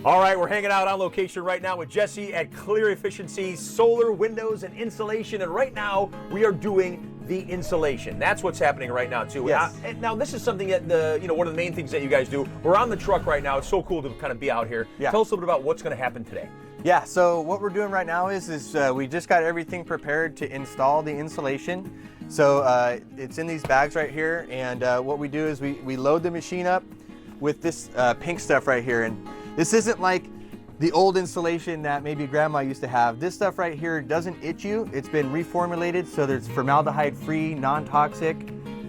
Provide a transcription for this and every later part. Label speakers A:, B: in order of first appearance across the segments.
A: All right, we're hanging out on location right now with Jesse at Clear Efficiency Solar, Windows, and Insulation. And right now, we are doing the insulation. That's what's happening right now, too.
B: Yes.
A: Now, this is something that, one of the main things that you guys do. We're on the truck right now. It's so cool to kind of be out here.
B: Yeah.
A: Tell us a little bit about what's going to happen today.
B: Yeah, so what we're doing right now is we just got everything prepared to install the insulation. So it's in these bags right here, and what we do is we load the machine up with this pink stuff right here. And this isn't like the old insulation that maybe grandma used to have. This stuff right here doesn't itch you. It's been reformulated so there's formaldehyde-free, non-toxic.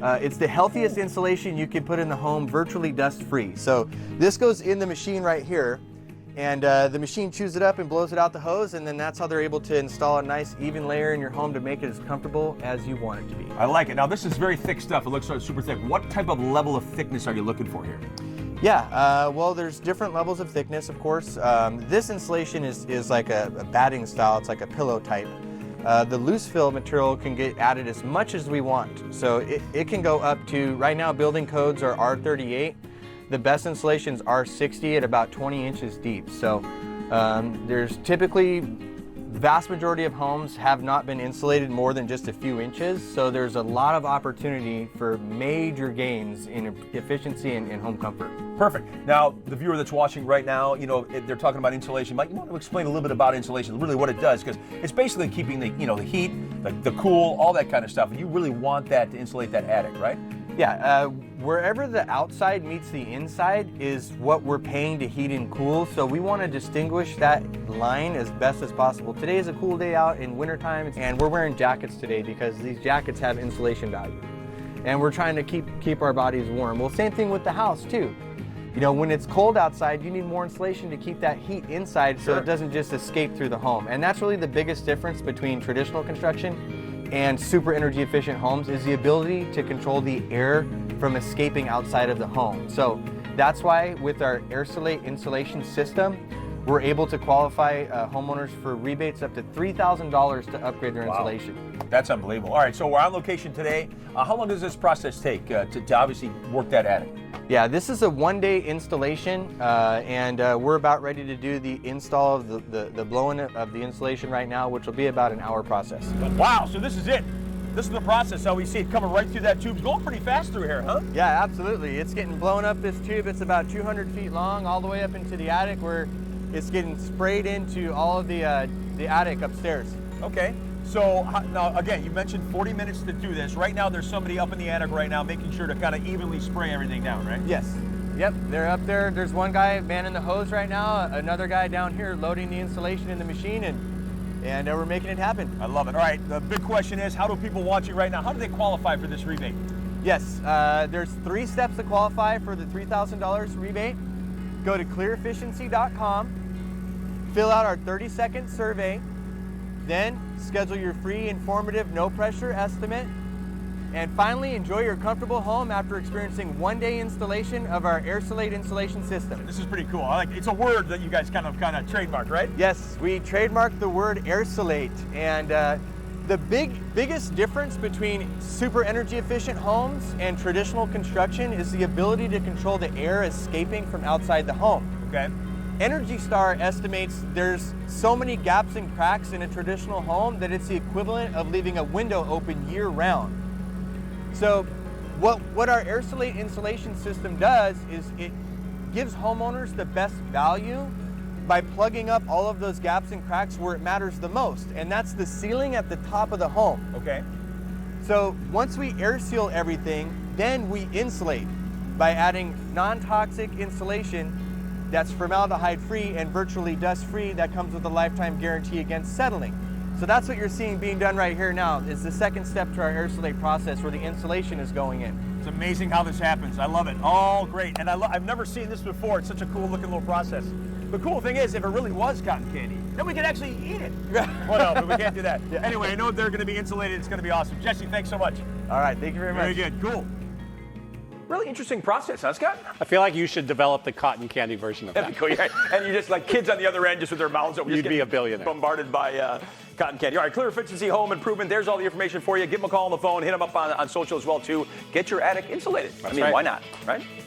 B: It's the healthiest insulation you can put in the home, virtually dust-free. So this goes in the machine right here, and the machine chews it up and blows it out the hose, and then that's how they're able to install a nice even layer in your home to make it as comfortable as you want it to be.
A: I like it. Now, this is very thick stuff. It looks super thick. What type of level of thickness are you looking for here?
B: Yeah, well, there's different levels of thickness, of course. This insulation is like a batting style. It's like a pillow type. The loose fill material can get added as much as we want. So it can go up to, right now building codes are R38. The best insulation's R60 at about 20 inches deep. So there's typically, vast majority of homes have not been insulated more than just a few inches. So there's a lot of opportunity for major gains in efficiency and home comfort.
A: Perfect. Now, the viewer that's watching right now, they're talking about insulation. Mike, you want to explain a little bit about insulation, really what it does, because it's basically keeping the heat, the cool, all that kind of stuff. And you really want that to insulate that attic, right?
B: Yeah, wherever the outside meets the inside is what we're paying to heat and cool. So we want to distinguish that line as best as possible. Today is a cool day out in wintertime, and we're wearing jackets today because these jackets have insulation value. And we're trying to keep our bodies warm. Well, same thing with the house too. When it's cold outside, you need more insulation to keep that heat inside so it doesn't just escape through the home. And that's really the biggest difference between traditional construction and super energy efficient homes, is the ability to control the air from escaping outside of the home. So that's why with our Airsulate Insulation System, we're able to qualify homeowners for rebates up to $3,000 to upgrade their insulation.
A: That's unbelievable. All right, so we're on location today. How long does this process take to obviously work that attic?
B: Yeah, this is a one-day installation, and we're about ready to do the install of the blowing of the insulation right now, which will be about an hour process.
A: Wow, so this is it. This is the process. How we see it coming right through that tube. It's going pretty fast through here, huh?
B: Yeah, absolutely. It's getting blown up this tube. It's about 200 feet long, all the way up into the attic, where it's getting sprayed into all of the attic upstairs.
A: Okay. So now, again, you mentioned 40 minutes to do this. Right now, there's somebody up in the attic right now making sure to kind of evenly spray everything down, right?
B: Yes. Yep, they're up there. There's one guy manning the hose right now, another guy down here loading the insulation in the machine, and we're making it happen.
A: I love it. All right, the big question is, how do people watching right now, how do they qualify for this rebate?
B: Yes, there's 3 steps to qualify for the $3,000 rebate. Go to clearefficiency.com, fill out our 30-second survey, then schedule your free, informative, no-pressure estimate, and finally enjoy your comfortable home after experiencing one-day installation of our Airsulate Insulation System.
A: This is pretty cool. I like it's a word that you guys kind of trademarked, right?
B: Yes, we trademarked the word Airsulate, and the biggest difference between super energy efficient homes and traditional construction is the ability to control the air escaping from outside the home.
A: Okay.
B: Energy Star estimates there's so many gaps and cracks in a traditional home that it's the equivalent of leaving a window open year-round. So what our Airsulate Insulation System does is it gives homeowners the best value by plugging up all of those gaps and cracks where it matters the most, and that's the ceiling at the top of the home.
A: Okay.
B: So once we air seal everything, then we insulate by adding non-toxic insulation that's formaldehyde-free and virtually dust-free that comes with a lifetime guarantee against settling. So that's what you're seeing being done right here now, is the second step to our Airsulate process where the insulation is going in.
A: It's amazing how this happens. I love it. All great. And I've never seen this before. It's such a cool looking little process. The cool thing is, if it really was cotton candy, then we could actually eat it. Well, no, but we can't do that. Yeah. Anyway, I know they're going to be insulated. It's going to be awesome. Jesse, thanks so much.
B: All right, thank you very much.
A: Very good. Cool. Really interesting process, huh, Scott?
C: I feel like you should develop the cotton candy version of that.
A: That'd be cool, yeah. And you're just like kids on the other end, just with their mouths open.
C: You'd be a billionaire.
A: Bombarded by cotton candy. All right, Clear Efficiency Home Improvement. There's all the information for you. Give them a call on the phone. Hit them up on social as well, too. Get your attic insulated.
C: That's
A: I mean,
C: right.
A: Why not, right?